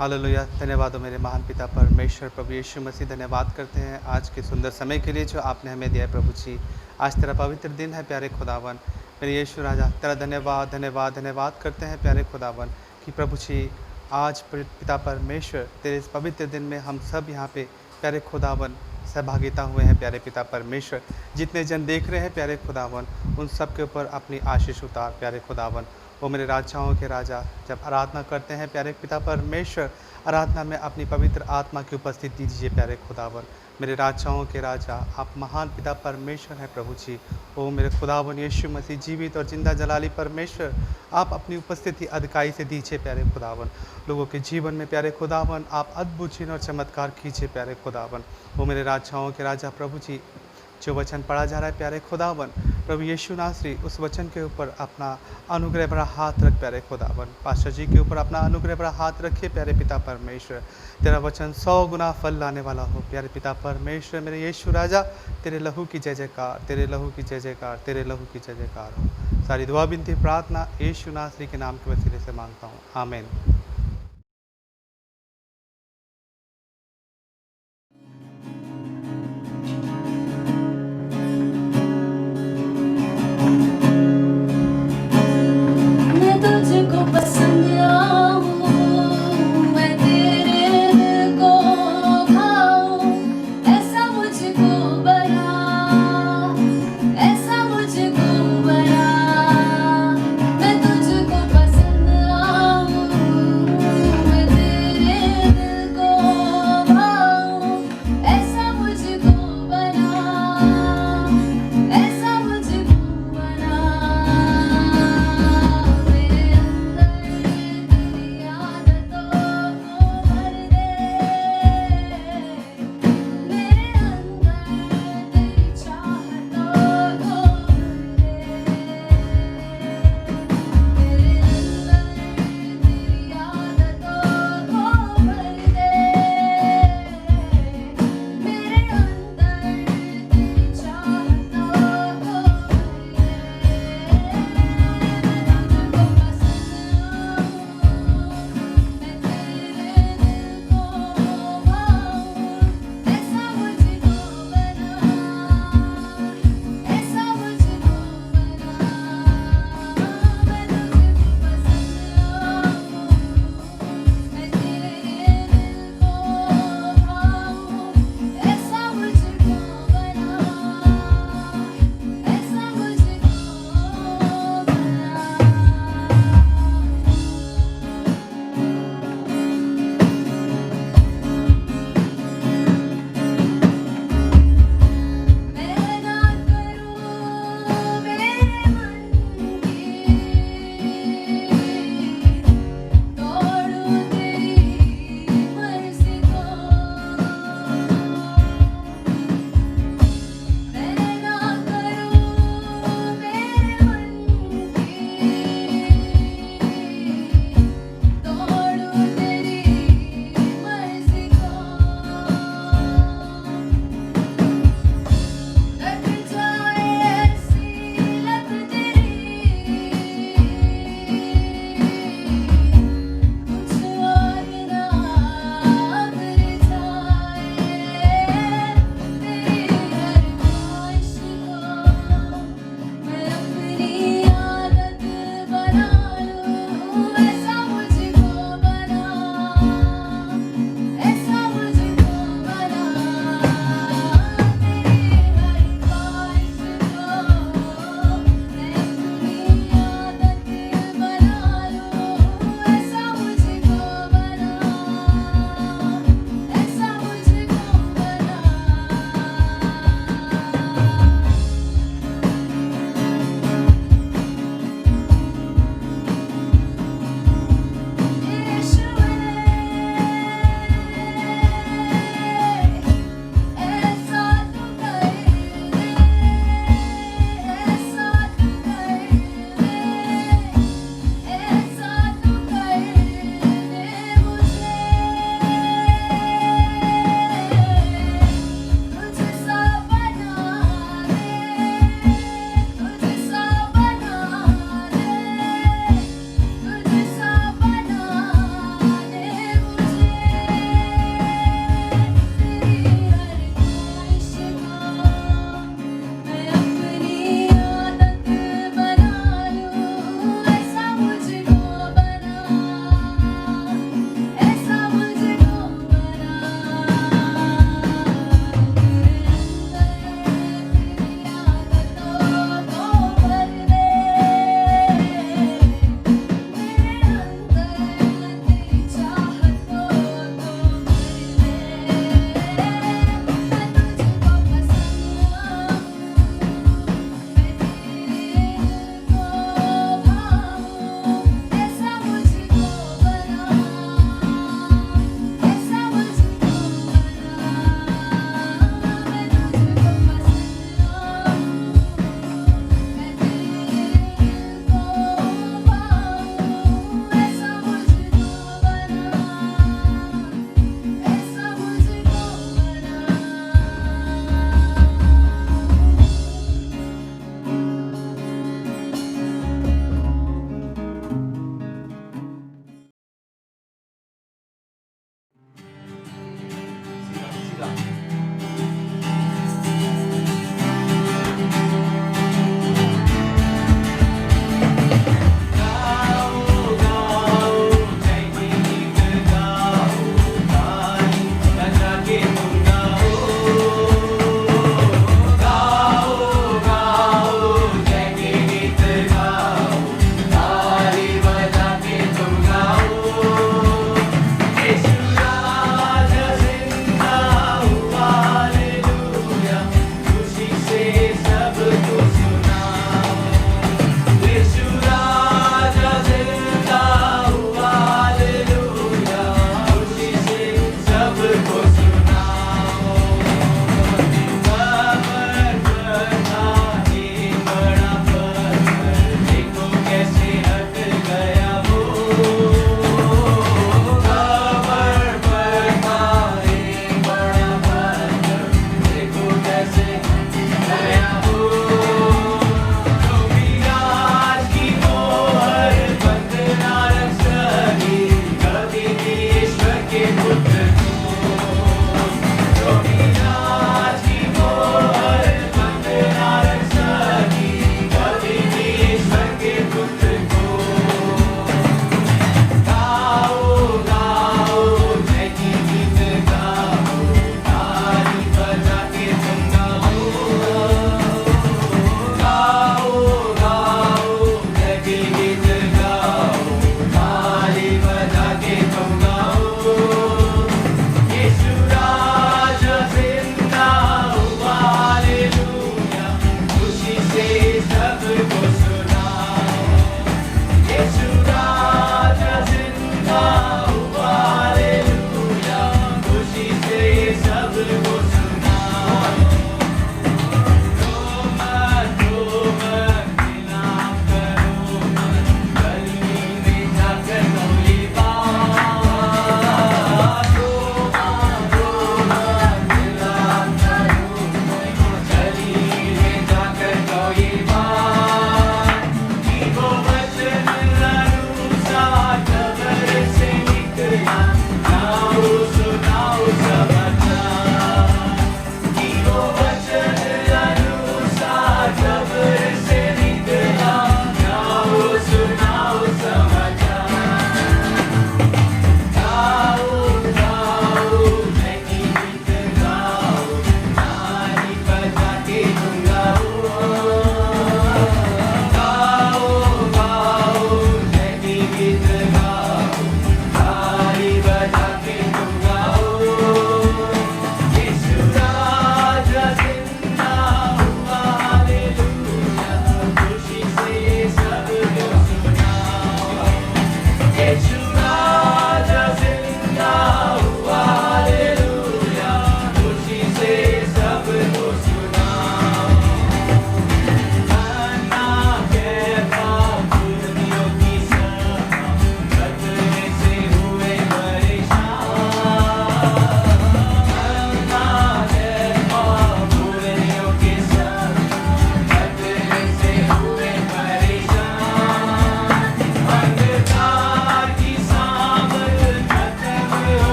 Hallelujah. धन्यवाद हो मेरे महान पिता परमेश्वर प्रभु यीशु मसीह। धन्यवाद करते हैं आज के सुंदर समय के लिए जो आपने हमें दिया है प्रभु जी। आज तेरा पवित्र दिन है प्यारे खुदावन। मेरे यीशु राजा तेरा धन्यवाद धन्यवाद धन्यवाद करते हैं प्यारे खुदावन कि प्रभु जी आज पिता परमेश्वर तेरे इस पवित्र दिन में हम सब यहाँ पे प्यारे खुदावन सहभागिता हुए हैं प्यारे पिता परमेश्वर। जितने जन देख रहे हैं प्यारे खुदावन उन सब के ऊपर अपनी आशीष उतार प्यारे खुदावन। वो मेरे राजाओं के राजा जब आराधना करते हैं प्यारे पिता परमेश्वर, आराधना में अपनी पवित्र आत्मा की उपस्थिति दीजिए प्यारे खुदावन। मेरे राजाओं के राजा आप महान पिता परमेश्वर हैं प्रभु जी। ओ मेरे खुदावन यीशु मसीह जीवित और जिंदा जलाली परमेश्वर, आप अपनी उपस्थिति अधिकाई से दीजिए प्यारे खुदावन। लोगों के जीवन में प्यारे खुदावन आप अद्भुत चिन्ह और चमत्कार कीजिए प्यारे खुदावन। वो मेरे राजाओं के राजा प्रभु जी, जो वचन पढ़ा जा रहा है प्यारे खुदावन, प्रभु यीशु नासरी उस वचन के ऊपर अपना अनुग्रह भरा हाथ रख प्यारे खुदावन। पास्टर जी के ऊपर अपना अनुग्रह भरा हाथ रखिए प्यारे पिता परमेश्वर। तेरा वचन 100 गुना फल लाने वाला हो प्यारे पिता परमेश्वर। मेरे यीशु राजा तेरे लहू की जय जयकार, तेरे लहू की जय जयकार, तेरे लहू की जय जयकार हो। सारी दुआ बिनती प्रार्थना यीशु नासरी के नाम के वसीले से मांगता हूँ, आमीन।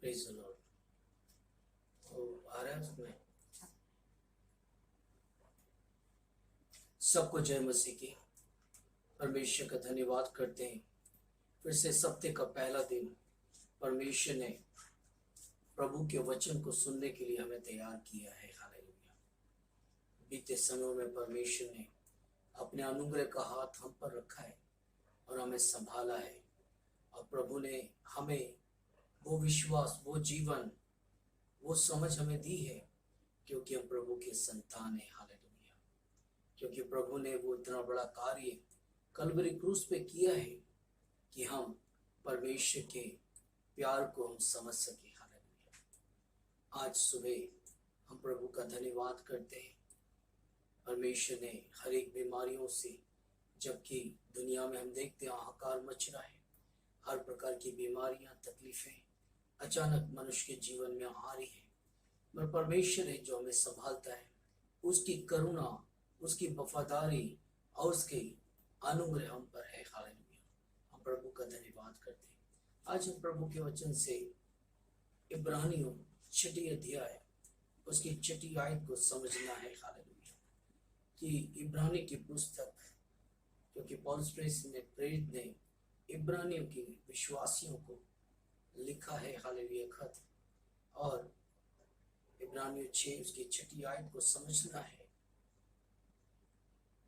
Praise the Lord. आ रहा है उसमें। सबको जय मसीह की। परमेश्वर का धन्यवाद करते हैं। फिर से सप्ताह का पहला दिन परमेश्वर ने प्रभु के वचन को सुनने के लिए हमें तैयार किया है। हालेलुया। बीते समय में परमेश्वर ने अपने अनुग्रह का हाथ हम पर रखा है और हमें संभाला है, और प्रभु ने हमें वो विश्वास, वो जीवन, वो समझ हमें दी है, क्योंकि हम प्रभु के संतान हैं। हालेलुया। क्योंकि प्रभु ने वो इतना बड़ा कार्य कलवरी क्रूस पे किया है कि हम परमेश्वर के प्यार को हम समझ सके। हालेलुया। आज सुबह हम प्रभु का धन्यवाद करते हैं। परमेश्वर ने हर एक बीमारियों से, जबकि दुनिया में हम देखते हैं हाहाकार मच रहा है, हर प्रकार की बीमारियां, तकलीफें अचानक मनुष्य के जीवन में आ रही है, मगर परमेश्वर है जो हमें संभालता है। उसकी करुणा, उसकी वफादारी और उसके अनुग्रह हम पर है। हालेलुया। हम प्रभु का धन्यवाद करते हैं। आज हम प्रभु के वचन से इब्रानियों 6 अध्याय उसकी 6 आयत को समझना है। हालेलुया। कि इब्रानी की पुस्तक, क्योंकि पौलुस प्रेरित ने इब्रानियों के विश्वासियों को लिखा है हालेलुया खत, और इब्रानियों 6 उसकी 6 आयत को समझना है।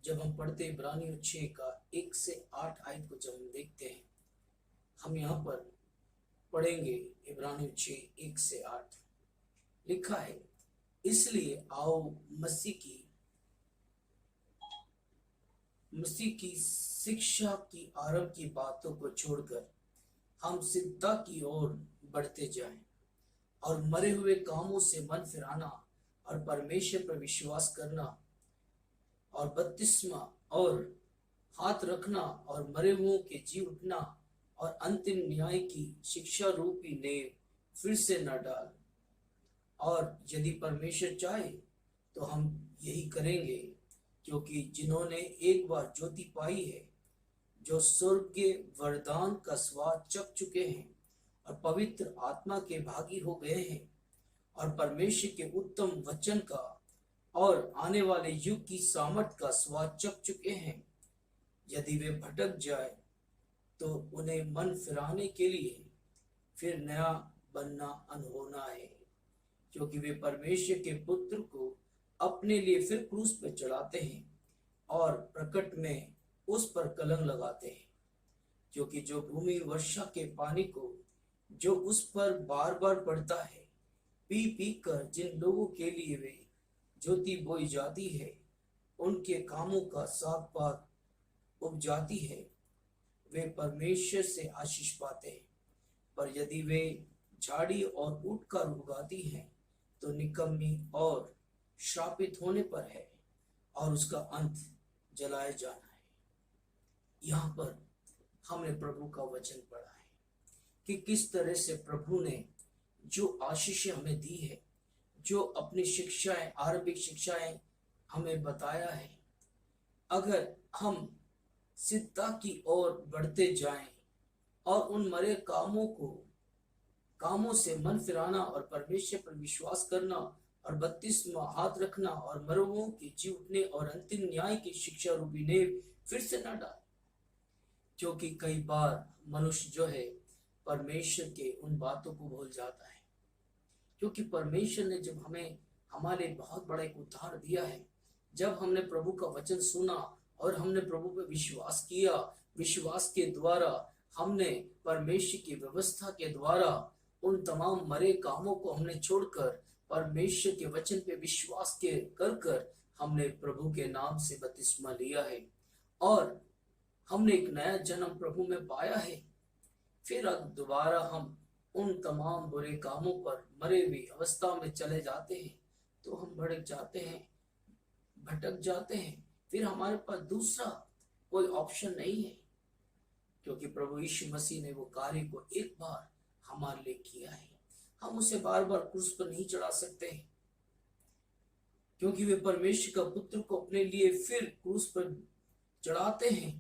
जब हम पढ़ते इब्रानियों 6 का 1 से 8 आयत को जब हम देखते हैं, हम यहाँ पर पढ़ेंगे इब्रानियों 6 1 से 8। लिखा है, इसलिए आओ मसीह की शिक्षा की आरंभ की बातों को छोड़कर हम सिद्धता की ओर बढ़ते जाएं, और मरे हुए कामों से मन फिराना और परमेश्वर पर विश्वास करना और बपतिस्मा और हाथ रखना और मरे हुओं के जी उठना और अंतिम न्याय की शिक्षा रूपी नेव फिर से न डाल। और यदि परमेश्वर चाहे तो हम यही करेंगे, क्योंकि जिन्होंने एक बार ज्योति पाई है, जो स्वर्ग के वरदान का स्वाद चख चुके हैं और पवित्र आत्मा के भागी हो गए हैं, और परमेश्वर के उत्तम वचन का और आने वाले युग की सामर्थ का स्वाद चख चुके हैं, यदि वे भटक जाए तो उन्हें मन फिराने के लिए फिर नया बनना अनहोना है, क्योंकि वे परमेश्वर के पुत्र को अपने लिए फिर क्रूस पर चढ़ाते हैं और प्रकट में उस पर कलंक लगाते हैं। क्योंकि जो भूमि वर्षा के पानी को जो उस पर बार बार पड़ता है, पी पी कर जिन लोगों के लिए वे ज्योति बोई जाती है, उनके कामों का साग पात उग जाती है, वे परमेश्वर से आशीष पाते हैं। पर यदि वे झाड़ी और उठकर उगाती हैं तो निकम्मी और श्रापित होने पर है, और उसका अंत जलाए जाना है। यहाँ पर हमने प्रभु का वचन पढ़ा है कि किस तरह से प्रभु ने जो आशीष हमें दी है, जो अपनी शिक्षाएं, आरंभिक शिक्षाएं हमें बताया है, अगर हम सिद्धता की ओर बढ़ते जाएं और उन मरे कामों से मन फिराना और परमेश्वर पर विश्वास करना और बपतिस्मा हाथ रखना और मरवों के जी उठने और अंतिम न्याय की शिक्षा रूपी नेव फिर से न डाल। क्योंकि कई बार मनुष्य जो है परमेश्वर के उन बातों को भूल जाता है, क्योंकि परमेश्वर ने जब हमें हमारे बहुत बड़ा एक उद्धार दिया है, जब हमने प्रभु का वचन सुना और हमने प्रभु पे विश्वास किया, विश्वास के द्वारा हमने परमेश्वर की व्यवस्था के द्वारा उन तमाम मरे कामों को हमने छोड़कर परमेश्वर के वचन पे विश्वास के कर हमने प्रभु के नाम से बपतिस्मा लिया है, और हमने एक नया जन्म प्रभु में पाया है। फिर अब दोबारा हम उन तमाम बुरे कामों पर मरे हुई अवस्था में चले जाते हैं तो हम भड़क जाते हैं, भटक जाते हैं। फिर हमारे पास दूसरा कोई ऑप्शन नहीं है, क्योंकि प्रभु यीशु मसीह ने वो कार्य को एक बार हमारे लिए किया है। हम उसे बार बार क्रूस पर नहीं चढ़ा सकते, क्योंकि वे परमेश्वर का पुत्र को अपने लिए फिर क्रूस पर चढ़ाते हैं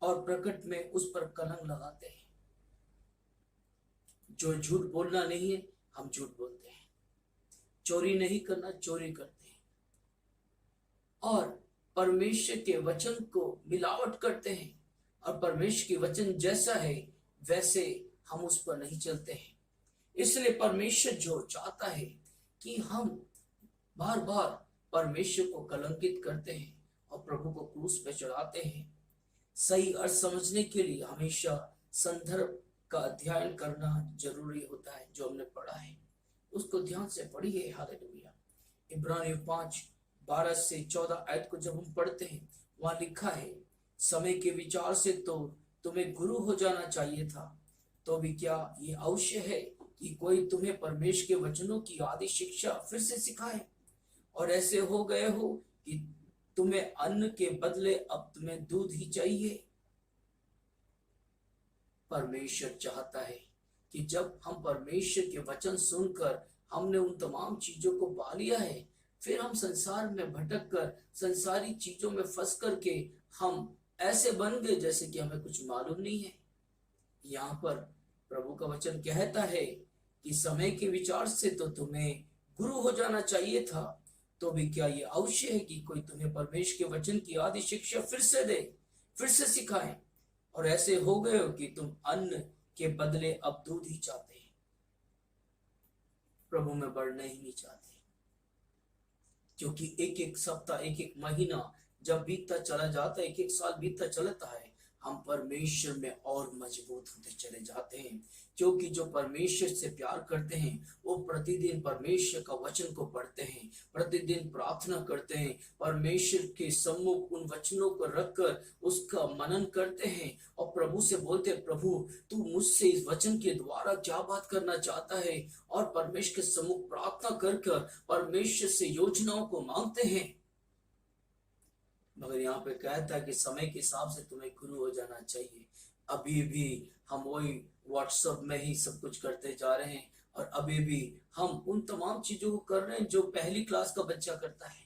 और प्रकट में उस पर कलंक लगाते हैं। जो झूठ बोलना नहीं है हम झूठ बोलते हैं, चोरी नहीं करना चोरी करते हैं, और परमेश्वर के वचन को मिलावट करते हैं, और परमेश्वर के वचन जैसा है वैसे हम उस पर नहीं चलते हैं। इसलिए परमेश्वर जो चाहता है कि हम बार बार परमेश्वर को कलंकित करते हैं और प्रभु को क्रूस पे चढ़ाते हैं। सही अर्थ समझने के लिए हमेशा संदर्भ का अध्ययन करना जरूरी होता है। जो हमने पढ़ा है उसको ध्यान से पढ़िए। हालेलुया। इब्रानियों 5:12-14 आयत को जब हम पढ़ते हैं वहां लिखा है, समय के विचार से तो तुम्हें गुरु हो जाना चाहिए था, तो भी क्या ये आवश्यक है कि कोई तुम्हें परमेश्वर के वचनों की आदि शिक्षा फिर से सिखाए? और ऐसे हो गए हो कि तुम्हें अन्न के बदले अब तुम्हें दूध ही चाहिए। परमेश्वर चाहता है कि जब हम परमेश्वर के वचन सुनकर हमने उन तमाम चीजों को पा लिया है, फिर हम संसार में भटक कर संसारी चीजों में फंस करके हम ऐसे बन गए जैसे कि हमें कुछ मालूम नहीं है। यहाँ पर प्रभु का वचन कहता है कि समय के विचार से तो तुम्हें गुरु हो जाना चाहिए था, तो भी क्या ये आवश्यक है कि कोई तुम्हें परमेश्वर के वचन की आदि शिक्षा फिर से दे, फिर से सिखाए? और ऐसे हो गए हो कि तुम अन्न के बदले अब दूध ही चाहते हैं, प्रभु में बढ़ना ही नहीं चाहते। क्योंकि एक एक सप्ताह, एक एक महीना जब बीतता चला जाता है, एक एक साल बीतता चलता है, हम परमेश्वर में और मजबूत होते चले जाते हैं। क्योंकि जो परमेश्वर से प्यार करते हैं वो प्रतिदिन परमेश्वर का वचन को पढ़ते हैं, प्रतिदिन प्रार्थना करते हैं, परमेश्वर के सम्मुख उन वचनों को रखकर उसका मनन करते हैं और प्रभु से बोलते हैं, प्रभु तू मुझसे इस वचन के द्वारा क्या बात करना चाहता है, और परमेश्वर के सम्मुख प्रार्थना कर परमेश्वर से योजनाओं को मांगते हैं। मगर यहाँ पे कहता है कि समय के हिसाब से तुम्हें गुरु हो जाना चाहिए। अभी भी हम वही व्हाट्सएप में ही सब कुछ करते जा रहे हैं, और अभी भी हम उन तमाम चीजों को कर रहे हैं जो पहली क्लास का बच्चा करता है।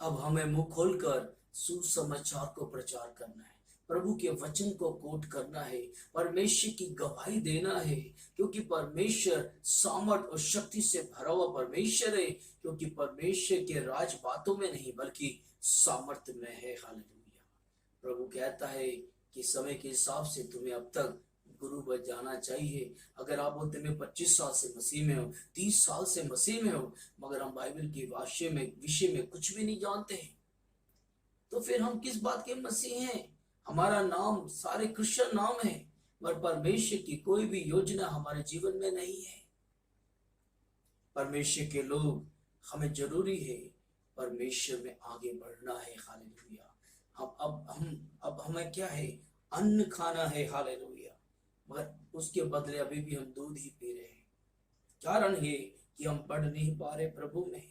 अब हमें मुंह खोलकर सुसमाचार को प्रचार करना है, प्रभु के वचन को कोट करना है, परमेश्वर की गवाही देना है, क्योंकि परमेश्वर सामर्थ और शक्ति से भरा हुआ परमेश्वर है। क्योंकि परमेश्वर के राज बातों में नहीं बल्कि सामर्थ में है। हालेलुया। प्रभु कहता है कि समय के हिसाब से तुम्हें अब तक गुरु बन जाना चाहिए। अगर आप बोलते मैं 25 साल से मसीह में हूँ, 30 साल से मसीह में हूँ, मगर हम बाइबल के विषय में कुछ भी नहीं जानते हैं, तो फिर हम किस बात के मसीह हैं? हमारा नाम सारे क्रिश्चियन नाम है, पर परमेश्वर की कोई भी योजना हमारे जीवन में नहीं है। परमेश्वर के लोग हमें जरूरी है परमेश्वर में आगे बढ़ना है। हालेलुया। अब हमें क्या है? अन्न खाना है। हालेलुया। मगर उसके बदले अभी भी हम दूध ही पी रहे हैं। कारण है कि हम बढ़ नहीं पा रहे प्रभु में।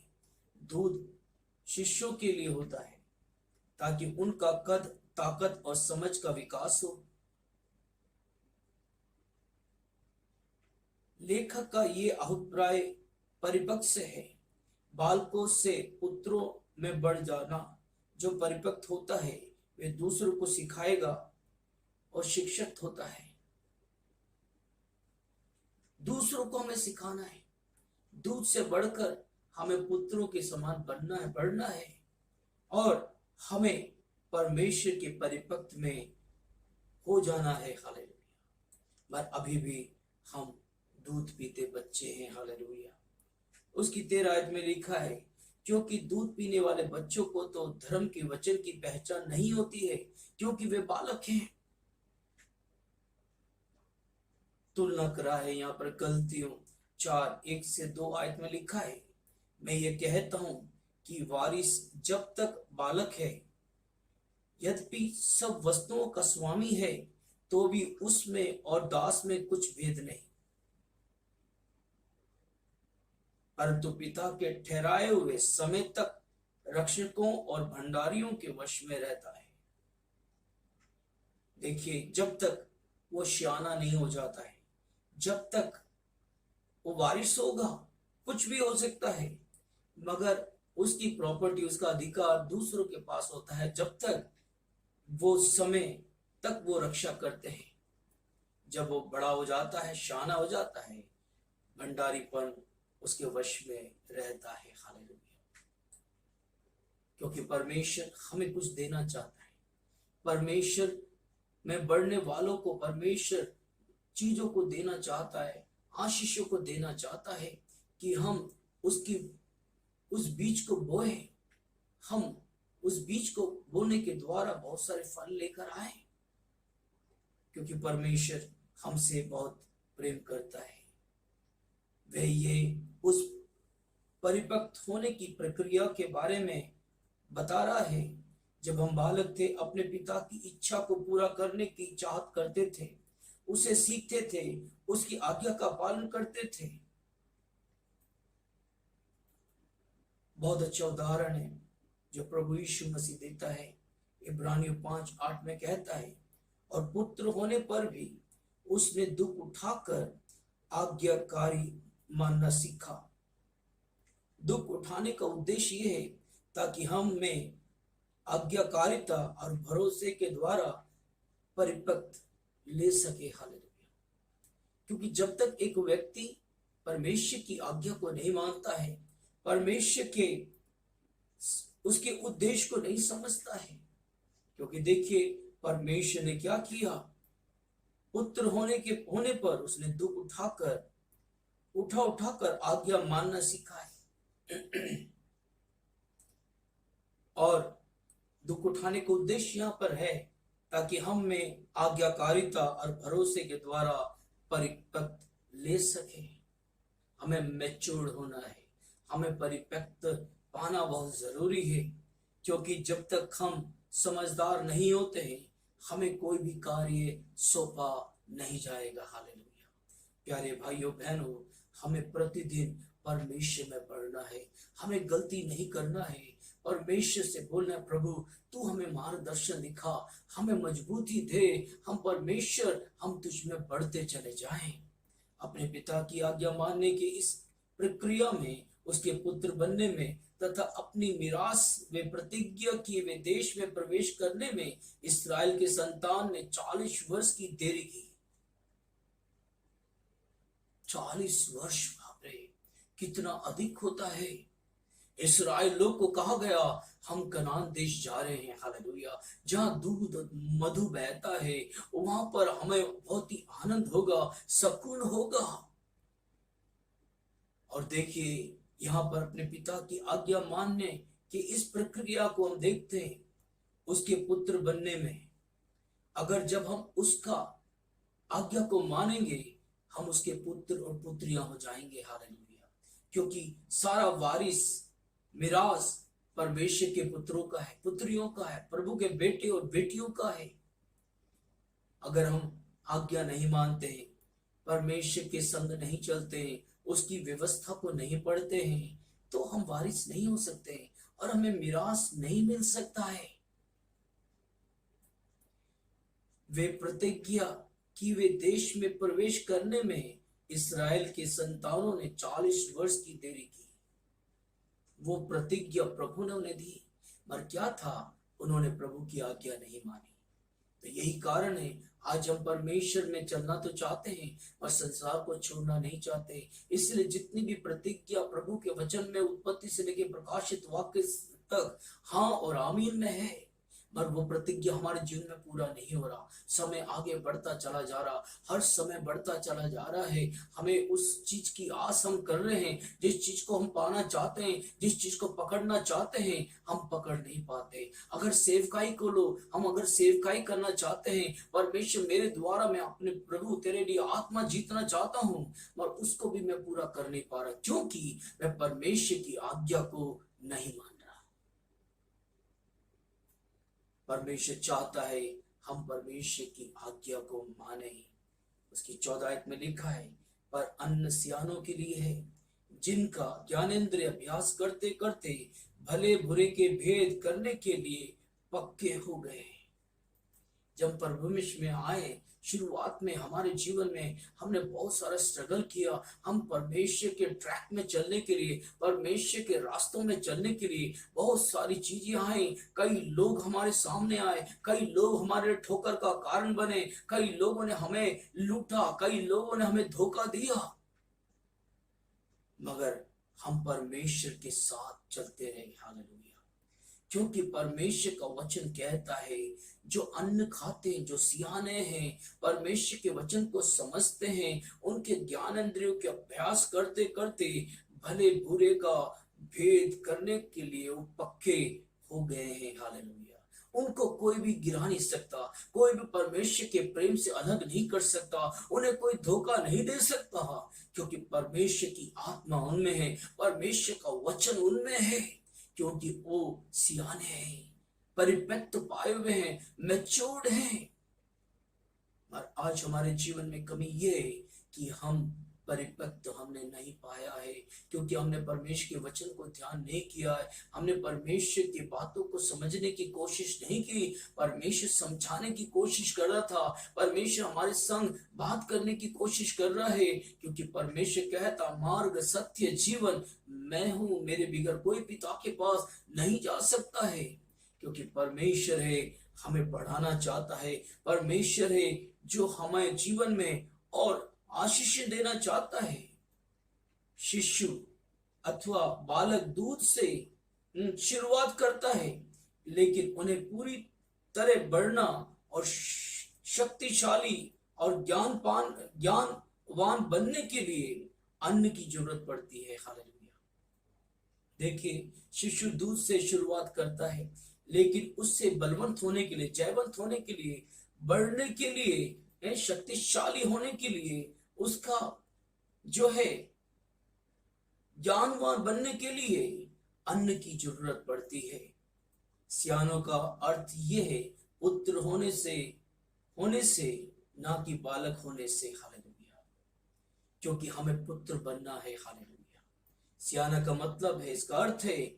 दूध शिष्यों के लिए होता है ताकि उनका कद, ताकत और समझ का विकास हो। लेखक का ये अभिप्राय परिपक्व से है। बालकों से पुत्रों में बढ़ जाना। जो परिपक्व होता है वे दूसरों को सिखाएगा और शिक्षक होता है। दूसरों को हमें सिखाना है। दूध से बढ़कर हमें पुत्रों के समान बनना है, बढ़ना है, और हमें परमेश्वर के परिपक्व में हो जाना है। हालेलुया। पर अभी भी हम दूध पीते बच्चे हैं। हालेलुया। उसकी 13 आयत में लिखा है, क्योंकि दूध पीने वाले बच्चों को तो धर्म के वचन की पहचान नहीं होती है, क्योंकि वे बालक हैं। तुलना करा है यहाँ पर गलतियों 4:1-2 आयत में लिखा है, मैं ये कहता हूं कि वारिस जब तक बालक है, यद्यपि सब वस्तुओं का स्वामी है, तो भी उसमें और दास में कुछ भेद नहीं, परंतु पिता के ठहराए हुए समय तक रक्षकों और भंडारियों के वश में रहता है। देखिए, जब तक वो सियाना नहीं हो जाता है, जब तक वो वारिस होगा, कुछ भी हो सकता है, मगर उसकी प्रॉपर्टी, उसका अधिकार दूसरों के पास होता है जब तक वो समय तक वो रक्षा करते हैं। जब वो बड़ा हो जाता है, शाना हो जाता है, भंडारीपन उसके वश में रहता है। हालेलुया। क्योंकि परमेश्वर हमें कुछ देना चाहता है। परमेश्वर में बढ़ने वालों को परमेश्वर चीजों को देना चाहता है, आशीषों को देना चाहता है कि हम उसकी उस बीज को बोए, हम उस बीज को बोने के द्वारा बहुत सारे फल लेकर आए। क्योंकि परमेश्वर हमसे बहुत प्रेम करता है। वह ये उस परिपक्व होने की प्रक्रिया के बारे में बता रहा है। जब हम बालक थे, अपने पिता की इच्छा को पूरा करने की चाहत करते थे, उसे सीखते थे, उसकी आज्ञा का पालन करते थे। बहुत अच्छा उदाहरण है जो प्रभु यीशु मसीह देता है। इब्रानियों 5:8 में कहता है, और पुत्र होने पर भी उसने दुख उठाकर आज्ञाकारी मानना सीखा। दुख उठाने का उद्देश्य यह है ताकि हम में आज्ञाकारिता और भरोसे के द्वारा परिपक्व ले सके। हालेलुया। क्योंकि जब तक एक व्यक्ति परमेश्वर की आज्ञा को नहीं मानता है, परमेश्वर के उसके उद्देश्य को नहीं समझता है। क्योंकि देखिए परमेश्वर ने क्या किया, पुत्र होने पर उसने दुख उठाकर आज्ञा मानना सीखा है। और दुख उठाने का उद्देश्य यहाँ पर है ताकि हम में आज्ञाकारिता और भरोसे के द्वारा परिपक्व ले सके। हमें मैच्योर होना है, हमें परिपक्व पाना बहुत जरूरी है। क्योंकि जब तक हम समझदार नहीं होते हैं, हमें कोई भी कार्य सौंपा नहीं जाएगा। हालेलुया। प्यारे भाइयों बहनों, हमें प्रतिदिन परमेश्वर में बढ़ना है, हमें गलती नहीं करना है। परमेश्वर से बोलना, प्रभु तू हमें मार्गदर्शन दिखा, हमें मजबूती दे, हम परमेश्वर हम तुझ में बढ़ते चले जाएं। अपने पिता की आज्ञा मानने की इस प्रक्रिया में, उसके पुत्र बनने में तथा अपनी मिरास वे प्रतिज्ञा किए वे देश में प्रवेश करने में इस्राएल के संतान ने 40 वर्ष की देरी की। 40 वर्ष, बाप रे, कितना अधिक होता है। इस्राएल लोग को कहा गया हम कनान देश जा रहे हैं। हालेलुया। जहां दूध मधु बहता है, वहां पर हमें बहुत ही आनंद होगा, सुकून होगा। और देखिए यहाँ पर अपने पिता की आज्ञा मानने की इस प्रक्रिया को हम देखते हैं उसके पुत्र बनने में। अगर जब हम उसका आज्ञा को मानेंगे, हम उसके पुत्र और पुत्रियां हो जाएंगे। हालेलुया। क्योंकि सारा वारिस मिरास परमेश्वर के पुत्रों का है, पुत्रियों का है, प्रभु के बेटे और बेटियों का है। अगर हम आज्ञा नहीं मानते हैं, परमेश्वर के संग नहीं चलते हैं, उसकी व्यवस्था को नहीं पढ़ते हैं, तो हम वारिस नहीं हो सकते और हमें मिरास नहीं मिल सकता है। वे प्रतिज्ञा कि वे देश में प्रवेश करने में इस्राएल के संतानों ने 40 वर्ष की देरी की। वो प्रतिज्ञा प्रभु ने उन्हें दी, पर क्या था, उन्होंने प्रभु की आज्ञा नहीं मानी। तो यही कारण है आज हम परमेश्वर में चलना तो चाहते हैं और संसार को छोड़ना नहीं चाहते। इसलिए जितनी भी प्रतिज्ञा प्रभु के वचन में उत्पत्ति से लेकर प्रकाशित वाक्य तक हाँ और आमीन में है, पर वो प्रतिज्ञा हमारे जीवन में पूरा नहीं हो रहा। समय आगे बढ़ता चला जा रहा, हर समय बढ़ता चला जा रहा है। हमें उस चीज की आस हम कर रहे हैं, जिस चीज को हम पाना चाहते हैं, जिस चीज को पकड़ना चाहते हैं, हम पकड़ नहीं पाते। अगर सेवकाई को लो, हम अगर सेवकाई करना चाहते हैं, परमेश्वर मेरे द्वारा मैं अपने प्रभु तेरे लिए आत्मा जीतना चाहता हूं, और उसको भी मैं पूरा कर नहीं पा रहा, क्योंकि मैं परमेश्वर की आज्ञा को नहीं मान। परमेश्वर चाहता है हम परमेश्वर की आज्ञा को माने। उसकी 14 में लिखा है, पर अन्न सियानों के लिए है, जिनका ज्ञानेंद्रिय अभ्यास करते करते भले बुरे के भेद करने के लिए पक्के हो गए। जब परमेश्वर में आए, शुरुआत में हमारे जीवन में हमने बहुत सारा स्ट्रगल किया। हम परमेश्वर के ट्रैक में चलने के लिए, परमेश्वर के रास्तों में चलने के लिए बहुत सारी चीजें आई। कई लोग हमारे सामने आए, कई लोग हमारे ठोकर का कारण बने, कई लोगों ने हमें लूटा, कई लोगों ने हमें धोखा दिया, मगर हम परमेश्वर के साथ चलते रहे। हालेलुया। क्योंकि परमेश्वर का वचन कहता है, जो अन्न खाते हैं, जो सियाने हैं, परमेश्वर के वचन को समझते हैं, उनके ज्ञानेंद्रियों के अभ्यास करते करते भले बुरे का भेद करने के लिए वो पक्के हो गए हैं। हालेलुया। उनको कोई भी गिरा नहीं सकता, कोई भी परमेश्वर के प्रेम से अलग नहीं कर सकता, उन्हें कोई धोखा नहीं दे सकता, क्योंकि परमेश्वर की आत्मा उनमें है, परमेश्वर का वचन उनमें है। क्योंकि वो सियाने हैं, परिपक्व पाए हुए हैं, मैच्योर्ड हैं। और आज हमारे जीवन में कमी ये है कि हम परिपक्व हमने नहीं पाया है, क्योंकि हमने परमेश्वर के वचन को ध्यान नहीं किया है। हमने परमेश्वर की बातों को समझने की कोशिश नहीं की। परमेश्वर समझाने की कोशिश कर रहा था, परमेश्वर हमारे संग बात करने की कोशिश कर रहा है, क्योंकि परमेश्वर कहता, मार्ग सत्य जीवन मैं हूं, मेरे बिगर कोई पिता के पास नहीं जा सकता है। क्योंकि परमेश्वर है, हमें बढ़ाना चाहता है, परमेश्वर है जो हमें जीवन में और आशीष देना चाहता है। शिशु अथवा बालक दूध से शुरुआत करता है, लेकिन उन्हें पूरी तरह बढ़ना और शक्तिशाली और ज्ञानवान बनने के लिए अन्न की जरूरत पड़ती है। हालेलुया। देखिए, शिशु दूध से शुरुआत करता है, लेकिन उससे बलवंत होने के लिए, जयवंत होने के लिए, बढ़ने के लिए, शक्तिशाली होने के लिए, उसका जो है ज्ञानवान बनने के लिए अन्न की जरूरत पड़ती है। सियानों का अर्थ यह है, पुत्र होने से ना कि बालक होने से। हालेलुया। क्योंकि हमें पुत्र बनना है। हालेलुया। सियाना का मतलब है, इसका अर्थ है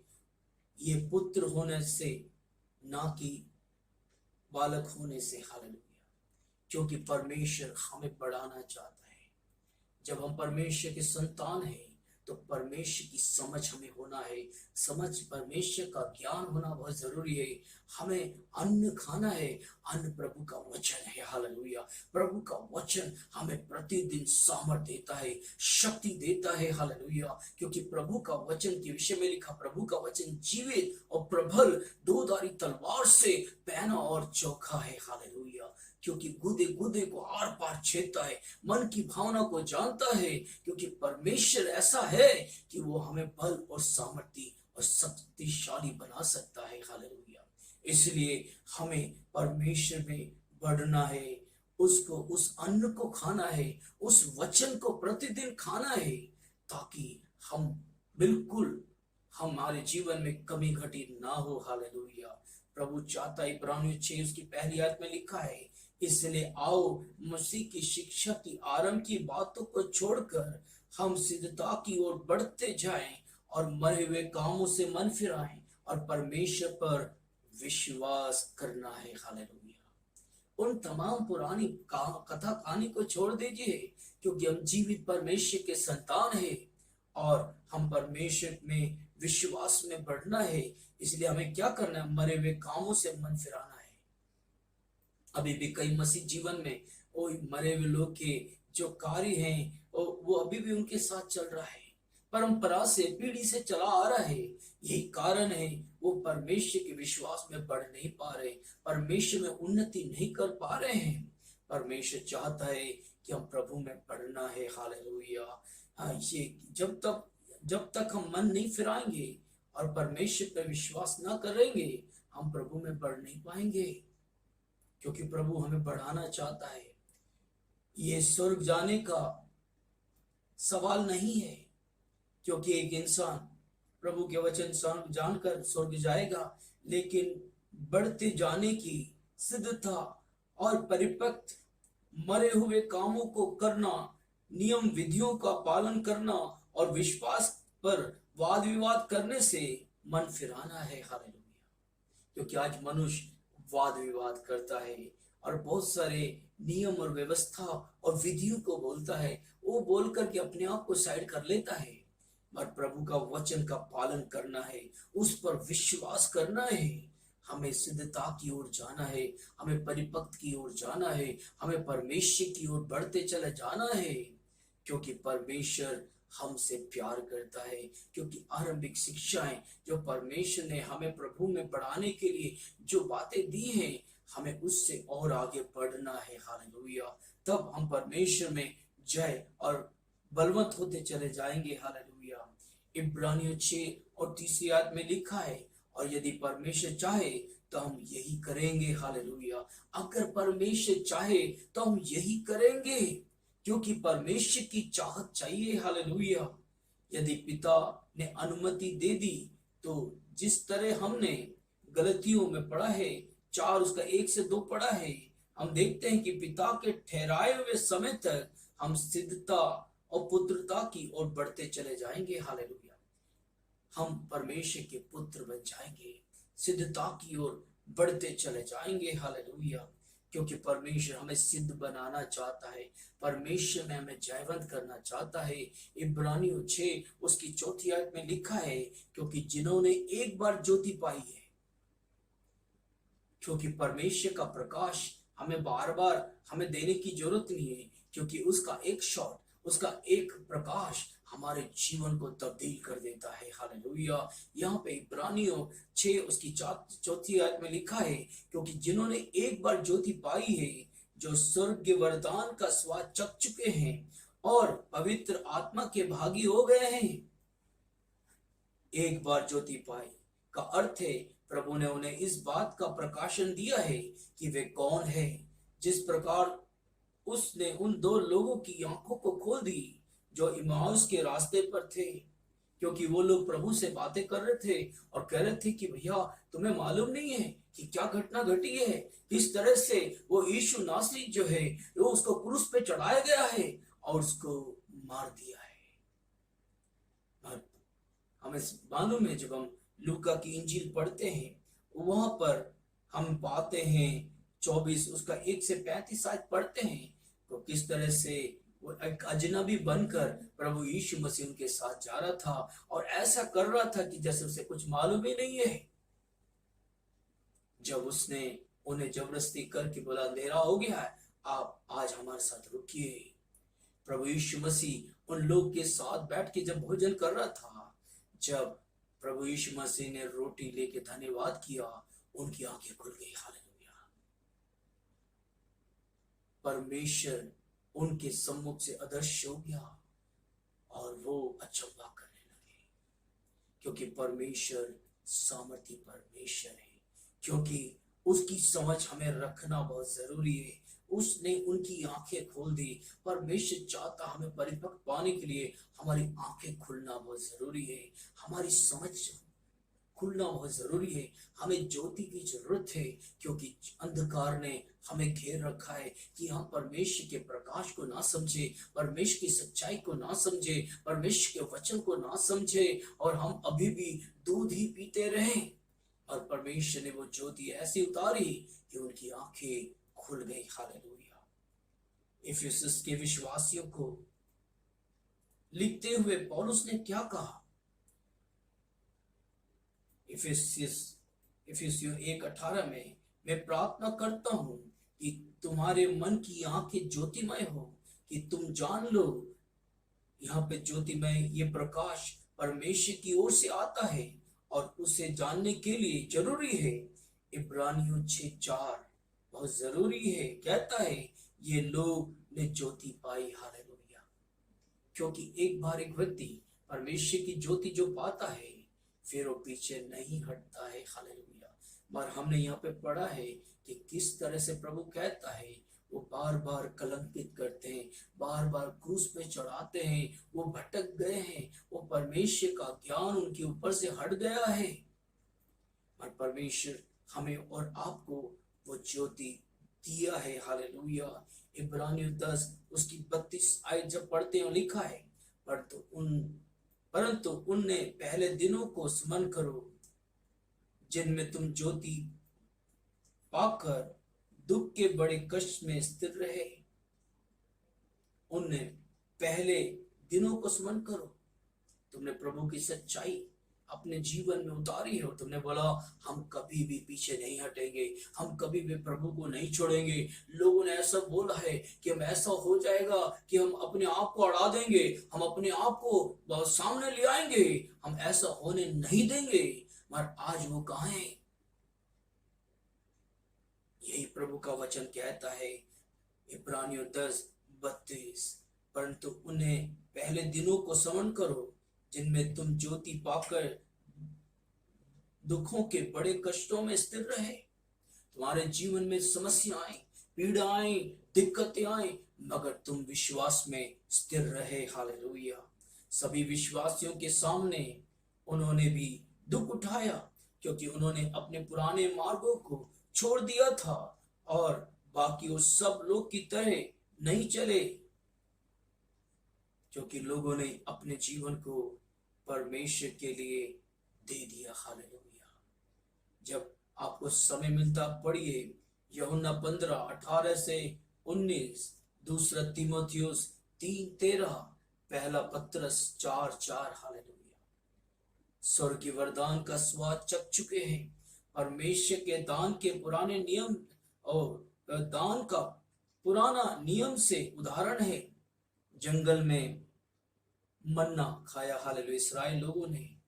ये पुत्र होने से ना कि बालक होने से। हालेलुया। क्योंकि परमेश्वर हमें बढ़ाना चाहता है। जब हम परमेश्वर के संतान हैं, तो परमेश्वर की समझ हमें होना है, परमेश्वर का ज्ञान होना बहुत जरूरी है। हमें अन्न खाना है, अन्न प्रभु का वचन है। हालेलुया। प्रभु का वचन हमें प्रतिदिन सामर्थ देता है, शक्ति देता है। हालेलुया। क्योंकि प्रभु का वचन के विषय में लिखा, प्रभु का वचन जीवित और प्रबल दो-धारी तलवार से पैना और चोखा है। हालेलुया। क्योंकि गुदे गुदे को आर पार छेदता है, मन की भावना को जानता है। क्योंकि परमेश्वर ऐसा है कि वो हमें बल और सामर्थ्य और शक्तिशाली बना सकता है। हालेलुया। इसलिए हमें परमेश्वर में बढ़ना है, उसको, उस अन्न को खाना है, उस वचन को प्रतिदिन खाना है, ताकि हम बिल्कुल हमारे जीवन में कमी घटी ना हो। हालेलुया। प्रभु चाहता है, इब्रानियों 6 उसकी पहली आयत में लिखा है, इसलिए आओ मसीह की शिक्षा की आरंभ की बातों को छोड़कर हम सिद्धता की ओर बढ़ते जाएं और मरे हुए कामों से मन फिराएं और परमेश्वर पर विश्वास करना है। हालेलुया। उन तमाम पुरानी कथा कहानी को छोड़ दीजिए, क्योंकि हम जीवित परमेश्वर के संतान हैं और हम परमेश्वर में विश्वास में बढ़ना है। इसलिए हमें क्या करना है? मरे हुए कामों से मन फिराना है। अभी भी कई मसीह जीवन में वो मरे हुए लोग के जो कार्य हैं वो अभी भी उनके साथ चल रहा है, परंपरा से, पीढ़ी से चला आ रहा है। यही कारण है वो परमेश्वर के विश्वास में बढ़ नहीं पा रहे, परमेश्वर में उन्नति नहीं कर पा रहे हैं। परमेश्वर चाहता है कि हम प्रभु में बढ़ना है। हालेलुया। हाँ, ये जब तक हम मन नहीं फिराएंगे और परमेश्वर पर विश्वास ना करेंगे, हम प्रभु में बढ़ नहीं पाएंगे। क्योंकि प्रभु हमें बढ़ाना चाहता है। ये स्वर्ग जाने का सवाल नहीं है, क्योंकि एक इंसान प्रभु के वचन जानकर स्वर्ग जाएगा, लेकिन बढ़ते जाने की सिद्धता और परिपक्व मरे हुए कामों को करना, नियम विधियों का पालन करना और विश्वास पर वाद विवाद करने से मन फिराना है। हालेलुया। क्योंकि आज मनुष्य वाद विवाद करता है और बहुत सारे नियम और व्यवस्था और विधियों को बोलता है, वो बोल करके अपने आप को साइड कर लेता है। और प्रभु का वचन का पालन करना है, उस पर विश्वास करना है, हमें सिद्धता की ओर जाना है, हमें परिपक्व की ओर जाना है, हमें परमेश्वर की ओर बढ़ते चले जाना है, क्योंकि परमेश्वर हमसे प्यार करता है। क्योंकि आरंभिक शिक्षाएं जो परमेश्वर ने हमें प्रभु में बढ़ाने के लिए जो बातें दी हैं, हमें उससे और आगे बढ़ना है। हालेलुया। तब हम परमेश्वर में जय और बलवंत होते चले जाएंगे। हालेलुया। इब्रानियों 6:3 में लिखा है, और यदि परमेश्वर चाहे तो हम यही करेंगे। हालेलुया। अगर परमेश्वर चाहे तो हम यही करेंगे, क्योंकि परमेश्वर की चाहत चाहिए। हालेलुया। यदि पिता ने अनुमति दे दी, तो जिस तरह हमने गलतियों में पढ़ा है, 4 उसका 1 से 2 पढ़ा है, हम देखते हैं कि पिता के ठहराए हुए समय तक हम सिद्धता और पुत्रता की ओर बढ़ते चले जाएंगे। हालेलुया। हम परमेश्वर के पुत्र बन जाएंगे, सिद्धता की ओर बढ़ते चले जाएंगे। हालेलुया। क्योंकि परमेश्वर हमें सिद्ध बनाना चाहता है, परमेश्वर में हमें जयवंत करना चाहता है। इब्रानियों 6 उसकी 4 में लिखा है, क्योंकि जिन्होंने एक बार ज्योति पाई है, क्योंकि परमेश्वर का प्रकाश हमें बार बार हमें देने की जरूरत नहीं है, क्योंकि उसका एक शॉट, उसका एक प्रकाश हमारे जीवन को तब्दील कर देता है। हालेलुया। यहाँ पे इब्रानियों 6 उसकी 4 में लिखा है, क्योंकि जिन्होंने एक बार ज्योति पाई है, जो स्वर्ग वरदान का स्वाद चख चुके हैं और पवित्र आत्मा के भागी हो गए हैं। एक बार ज्योति पाई का अर्थ है प्रभु ने उन्हें इस बात का प्रकाशन दिया है कि वे कौन है। जिस प्रकार उसने उन 2 लोगों की आंखों को खोल दी जो इमाउस के रास्ते पर थे, क्योंकि वो लोग प्रभु से बातें कर रहे थे और कह रहे थे कि भैया तुम्हें मालूम नहीं है कि क्या घटना घटी है, किस तरह से वो यीशु नासरी जो है वो उसको क्रूस पे चढ़ाया गया है और उसको मार दिया है। और हमें मालूम है, जब हम लूका की इंजील पढ़ते हैं, वहां पर हम पाते हैं 24 उसका 1 से 35 शायद पढ़ते हैं, तो किस तरह से वो एक अजनबी बनकर प्रभु यीशु मसीह उनके साथ जा रहा था और ऐसा कर रहा था कि जैसे उसे कुछ मालूम ही नहीं है। जब उसने उन्हें जबरदस्ती करके बोला अंधेरा हो गया है, आप आज हमारे साथ रुकिए। प्रभु यीशु मसीह उन लोग के साथ बैठ के जब भोजन कर रहा था, जब प्रभु यीशु मसीह ने रोटी लेके धन्यवाद किया, उनकी आंखें खुल गई। हालेलुया। परमेश्वर उनके सम्मुख से अदृश्य हो गया और वो अचंभा करने लगे, क्योंकि परमेश्वर सामर्थी परमेश्वर है। क्योंकि उसकी समझ हमें रखना बहुत जरूरी है। उसने उनकी आंखें खोल दी। परमेश्वर चाहता हमें परिपक्व पाने के लिए हमारी आंखें खुलना बहुत जरूरी है, हमारी समझ खुलना बहुत जरूरी है। हमें ज्योति की जरूरत है, क्योंकि अंधकार ने हमें घेर रखा है कि हम परमेश्वर के प्रकाश को ना समझे, परमेश्वर की सच्चाई को ना समझे, परमेश्वर के वचन को ना समझे, और हम अभी भी दूध ही पीते रहें। और परमेश्वर ने वो ज्योति ऐसी उतारी कि उनकी आंखें खुल गई। हालेलुया। इफिसस के विश्वासियों को लिखते हुए पौलुस ने क्या कहा? इफिसियों 1:18 में, मैं प्रार्थना करता हूं कि तुम्हारे मन की आंखें ज्योतिमय हो, कि तुम जान लो। यहाँ पे ज्योतिमय ये प्रकाश परमेश्वर की ओर से आता है और उसे जानने के लिए जरूरी है। इब्रानियों 6:4 बहुत जरूरी है, कहता है ये लोग ने ज्योति पाई। हालेलुया। क्योंकि एक बार एक व्यक्ति परमेश्वर की ज्योति जो पाता है, फिर वो पीछे नहीं हटता है। हालेलुया। पर हमने यहाँ पे पढ़ा है कि किस तरह से प्रभु कहता है, वो बार बार कलंकित करते हैं, बार बार क्रूस पे चढ़ाते हैं, वो भटक गए हैं, वो परमेश्वर का ज्ञान उनके ऊपर से हट गया है। और परमेश्वर हमें और आपको वो ज्योति दिया है। हालेलुया। इब्रानियों 10 उसकी 32 आयत जब पढ़ते हैं, लिखा है, परंतु उनने पहले दिनों को स्मरण करो जिनमें तुम ज्योति पाकर दुख के बड़े कष्ट में स्थिर रहे। उन पहले दिनों को स्मरण करो। तुमने प्रभु की सच्चाई अपने जीवन में उतारी है और तुमने बोला हम कभी भी पीछे नहीं हटेंगे, हम कभी भी प्रभु को नहीं छोड़ेंगे। लोगों ने ऐसा बोला है कि हम ऐसा हो जाएगा कि हम अपने आप को अड़ा देंगे, हम अपने आप को बहुत सामने ले आएंगे, हम ऐसा होने नहीं देंगे। मगर आज वो कहाँ है? यही प्रभु का वचन कहता है इब्रानियों 10:32, परंतु उन्हें पहले दिनों को स्मरण करो जिनमें तुम ज्योति पाकर दुखों के बड़े कष्टों में स्थिर रहे। तुम्हारे जीवन में समस्याएं, पीड़ाएं, दिक्कतें आए, मगर तुम विश्वास में स्थिर रहे। हालेलुया। सभी विश्वासियों के सामने उन्होंने भी दुख उठाया, क्योंकि उन्होंने अपने पुराने मार्गों को छोड़ दिया था और बाकी उस सब लोग की तरह नहीं चले, क्योंकि लोगों ने अपने जीवन को परमेश्वर के लिए दे दिया। हालेलुया। जब आपको समय मिलता पढ़िए यूहन्ना 15:18-19, दूसरा तीमुथियुस 3:13, पहला पत्रस 4:4। हालेलुया। स्वर्ग के वरदान का स्वाद चख चुके हैं। परमेश्वर के दान के पुराने नियम और दान का पुराना नियम से उदाहरण है। जंगल में मन्ना खाया। हालेलुया। इस्राएल लोगों ने,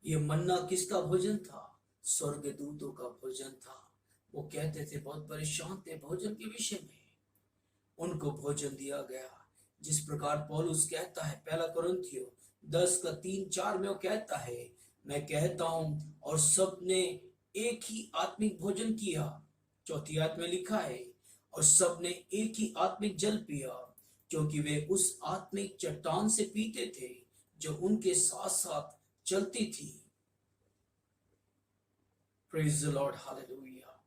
ये मन्ना किसका भोजन था? स्वर्गदूतों का भोजन था। वो कहते थे, बहुत परेशान थे भोजन के विषय में, उनको भोजन दिया गया। जिस प्रकार पौलुस कहता है पहला कुरिन्थियों 10:3-4 में, वो कहता है मैं कहता हूं और सबने एक ही आत्मिक भोजन किया। चौथी आयत में लिखा है और सबने एक ही आत्मिक जल पिया, क्योंकि वे उस आत्मिक चट्टान से पीते थे जो उनके साथ साथ चलती थी। Praise the Lord. हालेलुया।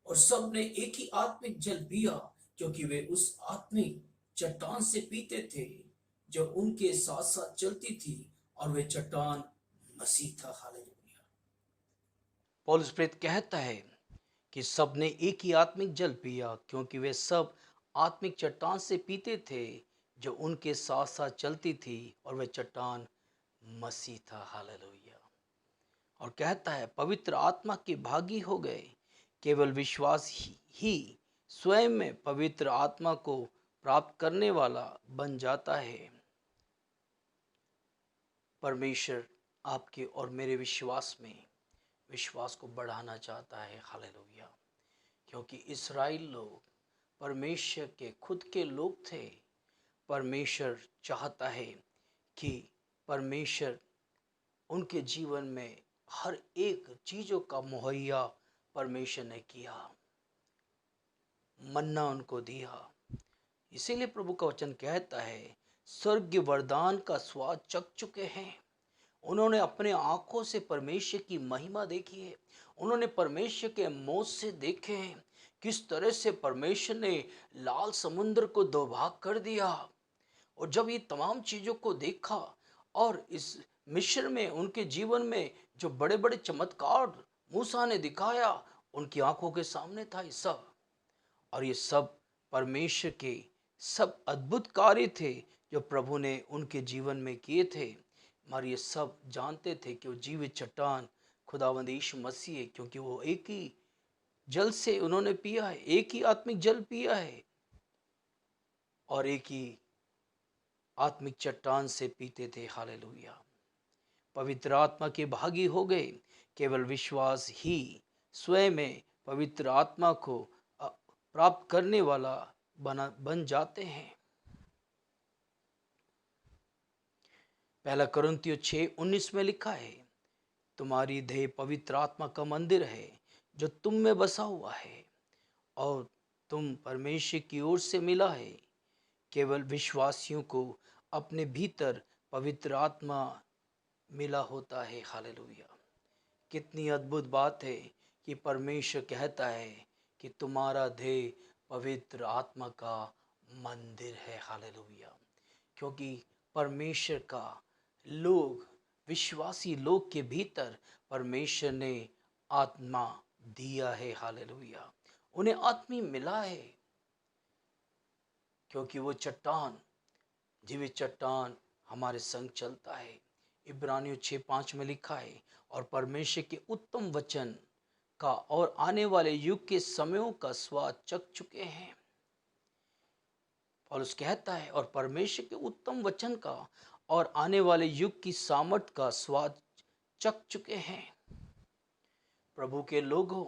और सबने एक ही आत्मिक जल पिया, क्योंकि वे उस आत्मिक चट्टान से पीते थे जो उनके साथ साथ चलती थी, और वे चट्टान मसीह था। हालेलुया। पौलुस प्रेरित कहता है कि सबने एक ही आत्मिक जल पिया, क्योंकि वे सब आत्मिक चट्टान से पीते थे जो उनके साथ साथ चलती थी, और वह चट्टान मसीह था। हालेलुया। और कहता है पवित्र आत्मा के भागी हो गए। केवल विश्वास ही स्वयं में पवित्र आत्मा को प्राप्त करने वाला बन जाता है। परमेश्वर आपके और मेरे विश्वास को बढ़ाना चाहता है। हालेलुया। क्योंकि इस्राएल लोग परमेश्वर के खुद के लोग थे। परमेश्वर चाहता है कि परमेश्वर उनके जीवन में हर एक चीज़ों का मुहैया परमेश्वर ने किया, मन्ना उनको दिया। इसीलिए प्रभु का वचन कहता है स्वर्गीय वरदान का स्वाद चख चुके हैं। उन्होंने अपने आंखों से परमेश्वर की महिमा देखी है। उन्होंने परमेश्वर के मौत से देखे हैं किस तरह से परमेश्वर ने लाल समुद्र को दो भाग कर दिया। और जब ये तमाम चीज़ों को देखा और इस मिस्र में उनके जीवन में जो बड़े बड़े चमत्कार मूसा ने दिखाया, उनकी आंखों के सामने था ये सब। और ये सब परमेश्वर के सब अद्भुत कार्य थे जो प्रभु ने उनके जीवन में किए थे। मगर ये सब जानते थे कि वो जीवित चट्टान खुदावंद यीशु मसीह है, क्योंकि वो एक ही जल से उन्होंने पिया है, एक ही आत्मिक जल पिया है और एक ही आत्मिक चट्टान से पीते थे। हालेलुया। पवित्र आत्मा के भागी हो गए। केवल विश्वास ही स्वयं में पवित्र आत्मा को प्राप्त करने वाला बन जाते हैं। पहला कुरिन्थियों 6:19 में लिखा है तुम्हारी देह पवित्र आत्मा का मंदिर है जो तुम में बसा हुआ है और तुम परमेश्वर की ओर से मिला है। केवल विश्वासियों को अपने भीतर पवित्र आत्मा मिला होता है। हालेलुया। कितनी अद्भुत बात है कि परमेश्वर कहता है कि तुम्हारा देह पवित्र आत्मा का मंदिर है। हालेलुया। क्योंकि परमेश्वर का लोग, विश्वासी लोग के भीतर परमेश्वर ने आत्मा दिया है। हालेलुया। उन्हें आत्मीय मिला है, क्योंकि वो चट्टान, जीवित चट्टान हमारे संग चलता है। इब्रानियों 6:5 में लिखा है, और परमेश्वर के उत्तम वचन का और आने वाले युग के समयों का स्वाद चख चुके हैं। पौलुस कहता है, और परमेश्वर के उत्तम वचन का और आने वाले युग की सामर्थ का स्वाद चख चुके हैं। प्रभु के लोगों,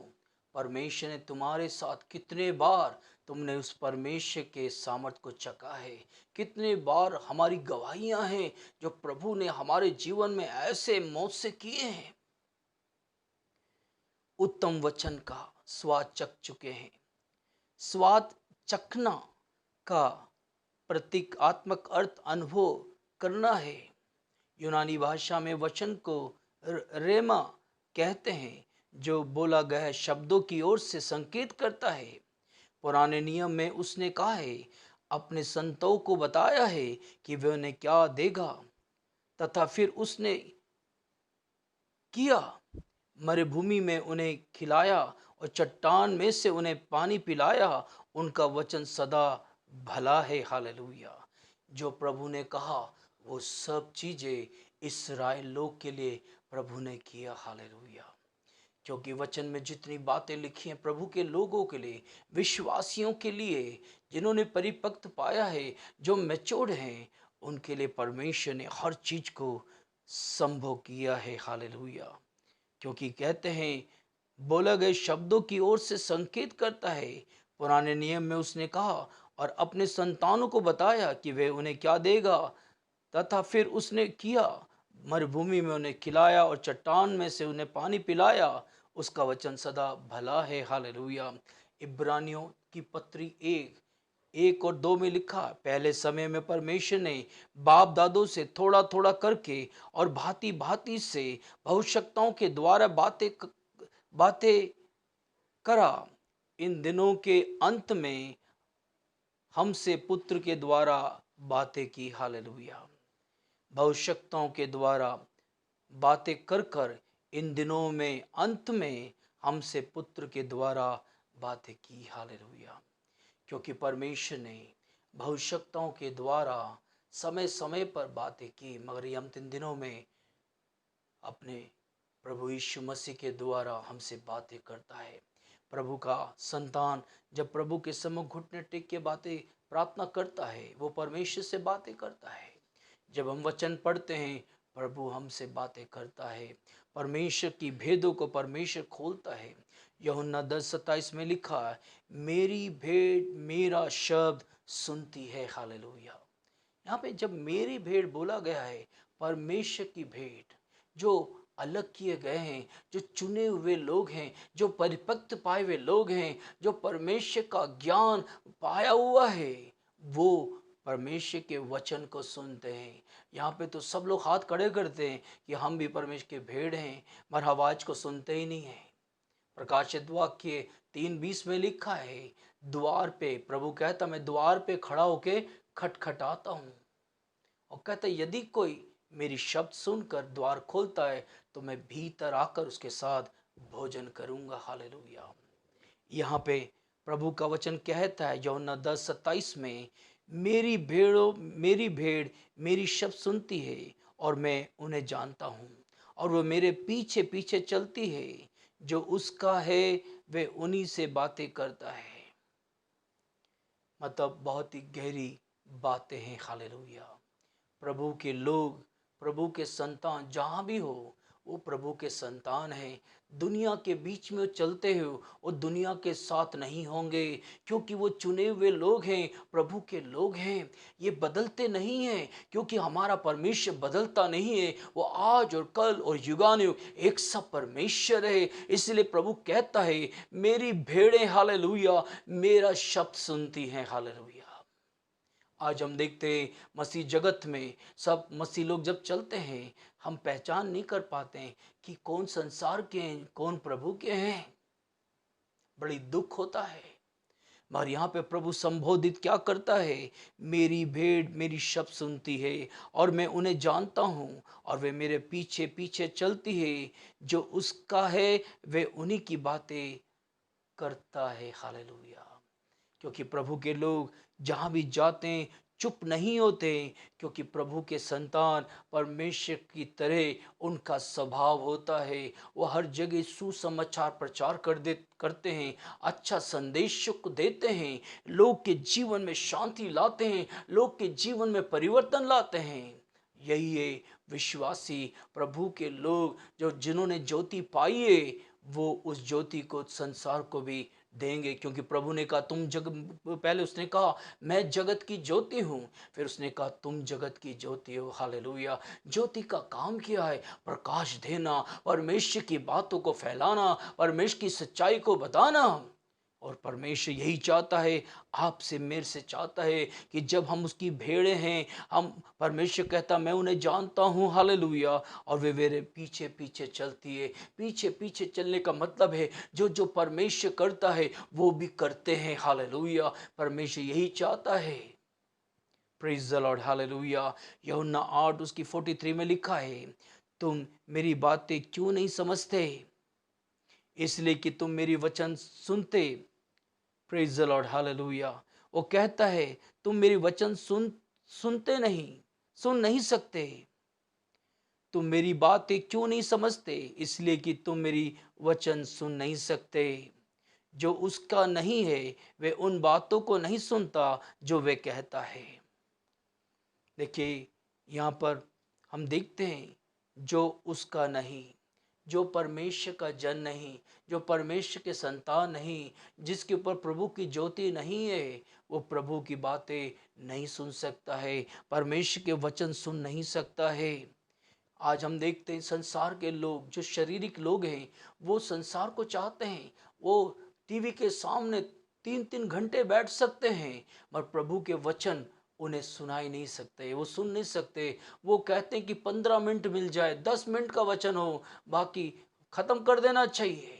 परमेश्वर ने तुम्हारे साथ कितने बार तुमने उस परमेश्वर के सामर्थ को चखा है। कितने बार हमारी गवाहियां हैं जो प्रभु ने हमारे जीवन में ऐसे मौत से किए हैं। उत्तम वचन का स्वाद चख चुके हैं। स्वाद चखना का प्रतीकात्मक अर्थ अनुभव करना है। यूनानी भाषा में वचन को रेमा कहते हैं, जो बोला गया शब्दों की ओर से संकेत करता है। पुराने नियम में उसने कहा है, अपने संतों को बताया है कि वे उन्हें क्या देगा, तथा फिर उसने किया। मरुभूमि में उन्हें खिलाया और चट्टान में से उन्हें पानी पिलाया। उनका वचन सदा भला है। हालेलुया। जो प्रभु ने कहा वो सब चीजें इस्राएल लोग के लिए प्रभु ने किया। हालेलुया। क्योंकि वचन में जितनी बातें लिखी हैं प्रभु के लोगों के लिए, विश्वासियों के लिए, जिन्होंने परिपक्व पाया है, जो मैच्योर्ड हैं, उनके लिए परमेश्वर ने हर चीज को संभव किया है। हालेलुया। क्योंकि कहते हैं, बोला गए शब्दों की ओर से संकेत करता है। पुराने नियम में उसने कहा और अपने संतानों को बताया कि वे उन्हें क्या देगा, तथा फिर उसने किया। मरुभूमि में उन्हें खिलाया और चट्टान में से उन्हें पानी पिलाया। उसका वचन सदा भला है। हालेलुया। इब्रानियों की पत्री 1:1 और 2 में लिखा, पहले समय में परमेश्वर ने बाप दादों से थोड़ा थोड़ा करके और भांति भांति से भविष्यवक्ताओं के द्वारा बातें करा। इन दिनों के अंत में हमसे पुत्र के द्वारा बातें की। हालेलुया। भविष्यवक्ताओं के द्वारा बातें कर कर इन दिनों में अंत में हमसे पुत्र के द्वारा बातें की। हालेलुया। क्योंकि परमेश्वर ने भविष्यवक्ताओं के द्वारा समय समय पर बातें की, मगर ये अंतिम दिनों में अपने प्रभु यीशु मसीह के द्वारा हमसे बातें करता है। प्रभु का संतान जब प्रभु के सम्मुख घुटने टेक के बातें प्रार्थना करता है, वो परमेश्वर से बातें करता है। जब हम वचन पढ़ते हैं, प्रभु हमसे बातें करता है। परमेश्वर की भेदों को परमेश्वर खोलता है। यूहन्ना 10:27 में लिखा है, मेरी भेड़ मेरा शब्द सुनती है। हालेलुया। यहाँ पे जब मेरी भेड़ बोला गया है, परमेश्वर की भेड़ जो अलग किए गए हैं, जो चुने हुए लोग हैं, जो परिपक्व पाए हुए लोग हैं, जो परमेश्वर का ज्ञान पाया हुआ है, वो परमेश्वर के वचन को सुनते हैं। यहाँ पे तो सब लोग हाथ खड़े करते हैं कि हम भी परमेश्वर के भेड़ हैं, मगर आवाज को सुनते ही नहीं है। प्रकाशित वाक्य 3:20 में लिखा है, द्वार पे प्रभु कहता, मैं द्वार पे खड़ा होके खटखटाता हूँ। और कहता, यदि कोई मेरी शब्द सुनकर द्वार खोलता है तो मैं भीतर आकर उसके साथ भोजन करूंगा। हालेलुया। यहाँ पे प्रभु का वचन कहता है यूहन्ना 10:27 में, मेरी भेड़ मेरी शब्द सुनती है और मैं उन्हें जानता हूँ और वो मेरे पीछे पीछे चलती है। जो उसका है वे उन्हीं से बातें करता है। मतलब बहुत ही गहरी बातें हैं। हालेलुया। प्रभु के लोग, प्रभु के संतान जहाँ भी हो, वो प्रभु के संतान हैं। दुनिया के बीच में वो चलते हो, वो दुनिया के साथ नहीं होंगे, क्योंकि वो चुने हुए लोग हैं, प्रभु के लोग हैं। ये बदलते नहीं हैं, क्योंकि हमारा परमेश्वर बदलता नहीं है। वो आज और कल और युगानुयुग एक सा परमेश्वर है। इसलिए प्रभु कहता है, मेरी भेड़ें हालेलुया मेरा शब्द सुनती हैं। हालेलुया। आज हम देखते हैं मसीह जगत में सब मसीह लोग जब चलते हैं, हम पहचान नहीं कर पाते हैं कि कौन संसार के हैं, कौन प्रभु के हैं। बड़ी दुख होता है। मगर यहाँ पे प्रभु संबोधित क्या करता है, मेरी भेड़ मेरी शब्द सुनती है और मैं उन्हें जानता हूँ और वे मेरे पीछे पीछे चलती है। जो उसका है वे उन्हीं की बातें करता है। हालेलुया। क्योंकि प्रभु के लोग जहाँ भी जाते हैं चुप नहीं होते, क्योंकि प्रभु के संतान परमेश्वर की तरह उनका स्वभाव होता है। वो हर जगह सुसमाचार प्रचार करते हैं, अच्छा संदेश को देते हैं, लोग के जीवन में शांति लाते हैं, लोग के जीवन में परिवर्तन लाते हैं। यही है विश्वासी प्रभु के लोग, जो जिन्होंने ज्योति पाई है, वो उस ज्योति को संसार को भी देंगे। क्योंकि प्रभु ने कहा तुम पहले उसने कहा मैं जगत की ज्योति हूँ, फिर उसने कहा तुम जगत की ज्योति हो। हालेलुया। ज्योति का काम क्या है? प्रकाश देना, परमेश्वर की बातों को फैलाना, परमेश्वर की सच्चाई को बताना। और परमेश्वर यही चाहता है, आपसे मेरे से चाहता है कि जब हम उसकी भेड़ें हैं, हम परमेश्वर कहता मैं उन्हें जानता हूँ। हालेलुया। और वे मेरे पीछे पीछे चलती है। पीछे पीछे चलने का मतलब है जो जो परमेश्वर करता है वो भी करते हैं। हालेलुया। परमेश्वर यही चाहता है। Praise the Lord. हालेलुया। यूहन्ना 8 उसकी 43 में लिखा है, तुम मेरी बातें क्यों नहीं समझते? इसलिए कि तुम मेरी वचन सुनते। Praise the Lord. हालेलुया। वो कहता है तुम मेरी वचन सुनते नहीं, सुन नहीं सकते। तुम मेरी बातें क्यों नहीं समझते? इसलिए कि तुम मेरी वचन सुन नहीं सकते। जो उसका नहीं है वे उन बातों को नहीं सुनता जो वे कहता है। देखिए, यहाँ पर हम देखते हैं जो उसका नहीं, जो परमेश्वर का जन नहीं, जो परमेश्वर के संतान नहीं, जिसके ऊपर प्रभु की ज्योति नहीं है, वो प्रभु की बातें नहीं सुन सकता है, परमेश्वर के वचन सुन नहीं सकता है। आज हम देखते हैं संसार के लोग, जो शारीरिक लोग हैं, वो संसार को चाहते हैं। वो टीवी के सामने 3-3 घंटे बैठ सकते हैं, पर प्रभु के वचन उन्हें सुनाई नहीं सकते, वो सुन नहीं सकते। वो कहते हैं कि 15 मिनट मिल जाए, 10 मिनट का वचन हो, बाकी खत्म कर देना चाहिए।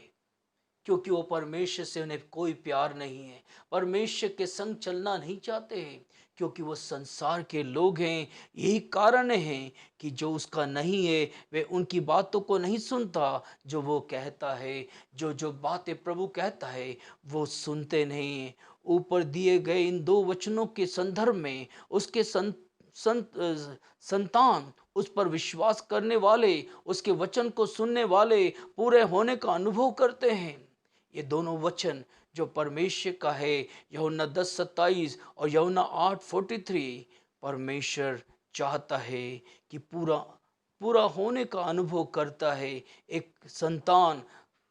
क्योंकि वो परमेश्वर से उन्हें कोई प्यार नहीं है, परमेश्वर के संग चलना नहीं चाहते हैं, क्योंकि वो संसार के लोग हैं। यही कारण है कि जो उसका नहीं है वे उनकी बातों को नहीं सुनता जो वो कहता है। जो जो बातें प्रभु कहता है वो सुनते नहीं हैं। ऊपर दिए गए इन 2 वचनों के संदर्भ में उसके संतान, उस पर विश्वास करने वाले, उसके वचन को सुनने वाले पूरे होने का अनुभव करते हैं। ये दोनों वचन जो परमेश्वर का है, यूहन्ना 10:27 और यूहन्ना 8:43, परमेश्वर चाहता है कि पूरा पूरा होने का अनुभव करता है। एक संतान,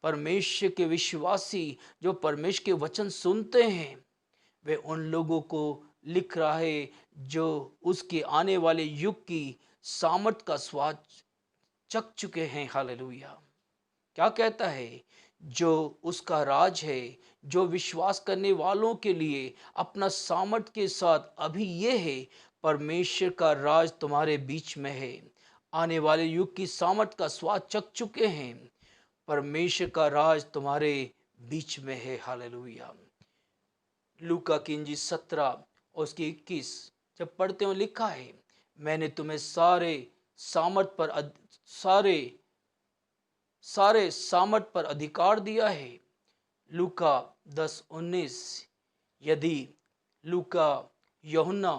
परमेश्वर के विश्वासी जो परमेश्वर के वचन सुनते हैं, वे उन लोगों को लिख रहा है जो उसके आने वाले युग की सामर्थ का स्वाद चख चुके हैं। हालेलुया। क्या कहता है? जो उसका राज है, जो विश्वास करने वालों के लिए अपना सामर्थ के साथ अभी ये है, परमेश्वर का राज तुम्हारे बीच में है। आने वाले युग की सामर्थ का स्वाद चख चुके हैं, परमेश्वर का राज तुम्हारे बीच में है। हालेलुया। लूका की इंजील 17 और उसकी 21 जब पढ़ते हो, लिखा है मैंने तुम्हें सामर्थ पर सारे सारे सामर्थ पर अधिकार दिया है। लूका 10:19। यदि लूका, यूहन्ना,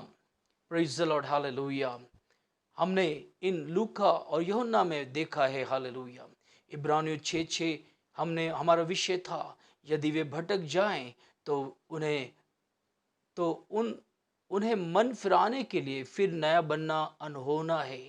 प्रेज द लॉर्ड। हालेलुया। हमने इन लूका और यूहन्ना में देखा है। हालेलुया। इब्रानियों 6:6 हमने हमारा विषय था। यदि वे भटक जाएं तो उन्हें तो उन्हें मन फिराने के लिए फिर नया बनना अनहोना है।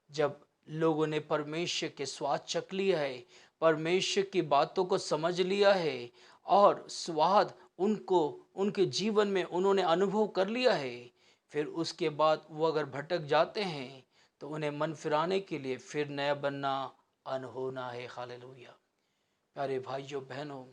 जब लोगों ने परमेश्वर के स्वाद चख लिया है, परमेश्वर की बातों को समझ लिया है और स्वाद उनको उनके जीवन में उन्होंने अनुभव कर लिया है, फिर उसके बाद वो अगर भटक जाते हैं तो उन्हें मन फिराने के लिए फिर नया बनना अनहोना है। हालेलुया। प्यारे भाइयों बहनों,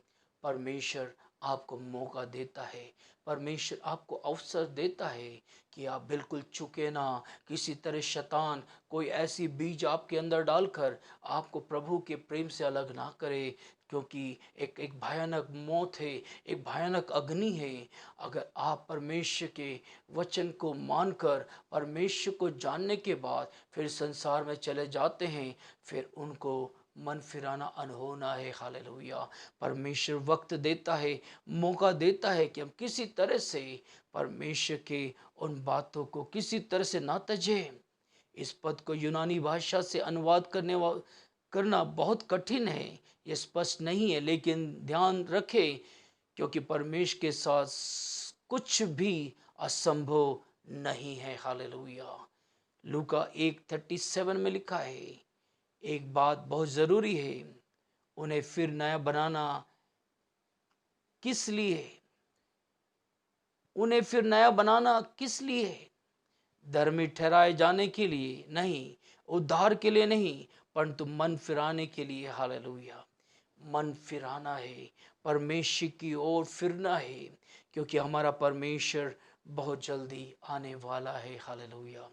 परमेश्वर आपको मौका देता है, परमेश्वर आपको अवसर देता है कि आप बिल्कुल चुके ना। किसी तरह शैतान कोई ऐसी बीज आपके अंदर डालकर आपको प्रभु के प्रेम से अलग ना करे, क्योंकि एक एक भयानक मौत है, एक भयानक अग्नि है। अगर आप परमेश्वर के वचन को मानकर, परमेश्वर को जानने के बाद फिर संसार में चले जाते हैं, फिर उनको मन फिराना अनहोना है। हालेलुया। परमेश्वर वक्त देता है, मौका देता है कि हम किसी तरह से परमेश्वर के उन बातों को किसी तरह से ना तजें। इस पद को यूनानी भाषा से अनुवाद करना बहुत कठिन है, ये स्पष्ट नहीं है, लेकिन ध्यान रखें क्योंकि परमेश्वर के साथ कुछ भी असंभव नहीं है। हालेलुया। लूका 1:37 में लिखा है, एक बात बहुत जरूरी है, उन्हें फिर नया बनाना किस लिए? उन्हें फिर नया बनाना किस लिए? धर्मी ठहराए जाने के लिए नहीं, उद्धार के लिए नहीं, परंतु मन फिराने के लिए। हालेलुया। मन फिराना है, परमेश्वर की ओर फिरना है, क्योंकि हमारा परमेश्वर बहुत जल्दी आने वाला है। हालेलुया।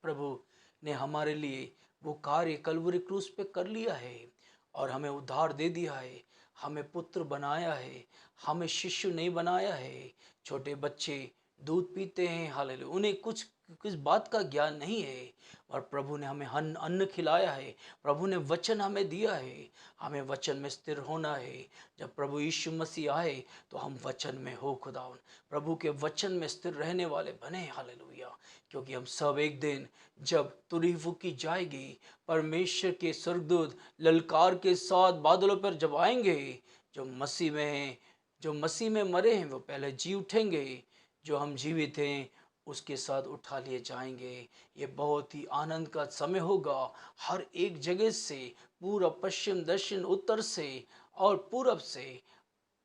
प्रभु ने हमारे लिए वो कार्य कलवरी क्रूस पे कर लिया है और हमें उद्धार दे दिया है, हमें पुत्र बनाया है, हमें शिष्य नहीं बनाया है। छोटे बच्चे दूध पीते हैं, हालेलुया, उन्हें कुछ किस बात का ज्ञान नहीं है, और प्रभु ने हमें अन्न खिलाया है, प्रभु ने वचन हमें दिया है, हमें वचन में स्थिर होना है। जब प्रभु यीशु मसीह आए तो हम वचन में हो खुदावन, प्रभु के वचन में स्थिर रहने वाले बने। हालेलुया। क्योंकि हम सब एक दिन जब तुरही फूकी जाएगी, परमेश्वर के स्वर्गदूत ललकार के साथ बादलों पर जब आएंगे, जो मसीह में हैं, जो मसीह में मरे हैं वो पहले जी उठेंगे, जो हम जीवित हैं उसके साथ उठा लिए जाएंगे। ये बहुत ही आनंद का समय होगा। हर एक जगह से, पूर्व पश्चिम दक्षिण उत्तर से और पूरब से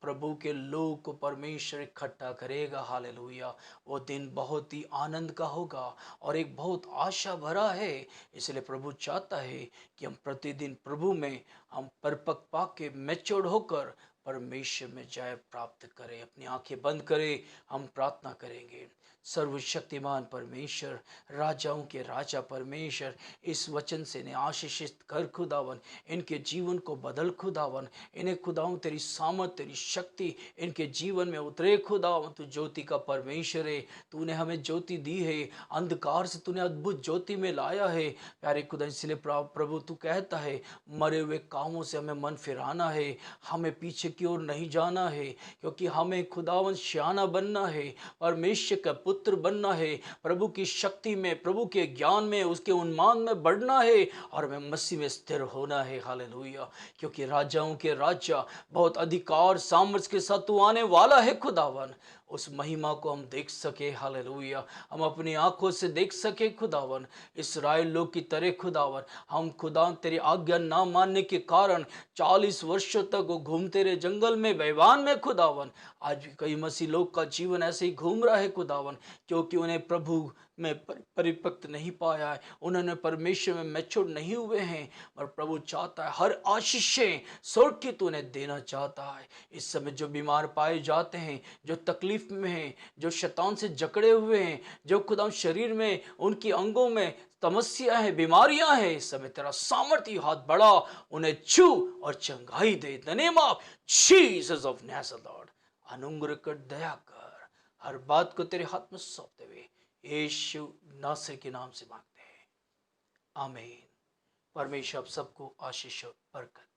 प्रभु के लोग को परमेश्वर इकट्ठा करेगा। हालेलुया। वो दिन बहुत ही आनंद का होगा और एक बहुत आशा भरा है। इसलिए प्रभु चाहता है कि हम प्रतिदिन प्रभु में हम परिपक्व पाके मैच्योर्ड होकर परमेश्वर में जय प्राप्त करें। अपनी आंखें बंद करें, हम प्रार्थना करेंगे। सर्वशक्तिमान परमेश्वर, राजाओं के राजा परमेश्वर, इस वचन से इन्हें आशीषित कर खुदावन, इनके जीवन को बदल खुदावन, इन्हें खुदावन तेरी सामर्थ, तेरी शक्ति इनके जीवन में उतरे खुदावन। तू ज्योति का परमेश्वर है, तूने हमें ज्योति दी है, अंधकार से तूने अद्भुत ज्योति में लाया है। प्यारे खुदा, इसलिए प्रभु तू कहता है मरे हुए कामों से हमें मन फिराना है, हमें पीछे की ओर नहीं जाना है, क्योंकि हमें खुदावन श्याना बनना है, परमेश्वर का पुत्र बनना है, प्रभु की शक्ति में, प्रभु के ज्ञान में, उसके उन्मान में बढ़ना है और हमें मसीह में स्थिर होना है। हालेलुया। क्योंकि राजाओं के राजा बहुत अधिकार सामर्थ्य के साथ तू आने वाला है खुदावन। उस महिमा को हम देख सके। हालेलुया। हम अपनी आंखों से देख सके खुदावन, इस्राएल लोग की तरह खुदावन। हम खुदा तेरी आज्ञा ना मानने के कारण 40 वर्षों तक वो घूमते रहे जंगल में, बैवान में खुदावन। आज भी कई मसीह लोग का जीवन ऐसे ही घूम रहा है खुदावन, क्योंकि उन्हें प्रभु में परिपक्व नहीं पाया है, उन्होंने परमेश्वर में मैच्योर नहीं हुए हैं। और प्रभु चाहता है हर आशीषें स्वर्ग की तूने देना चाहता है। इस समय जो बीमार पाए जाते हैं, जो तकलीफ में हैं, जो शैतान से जकड़े हुए हैं, जो खुदा शरीर में, उनकी अंगों में समस्या है, बीमारियां हैं, इस समय तेरा सामर्थ्य हाथ बढ़ा, उन्हें छू और चंगाई दे। The name of Jesus of Nazareth. अनुग्रह कर, दया कर, हर बात को तेरे हाथ में सौंपते हुए यीशु नासरी के नाम से मांगते हैं, आमीन। परमेश्वर आप सबको आशीष और बरकत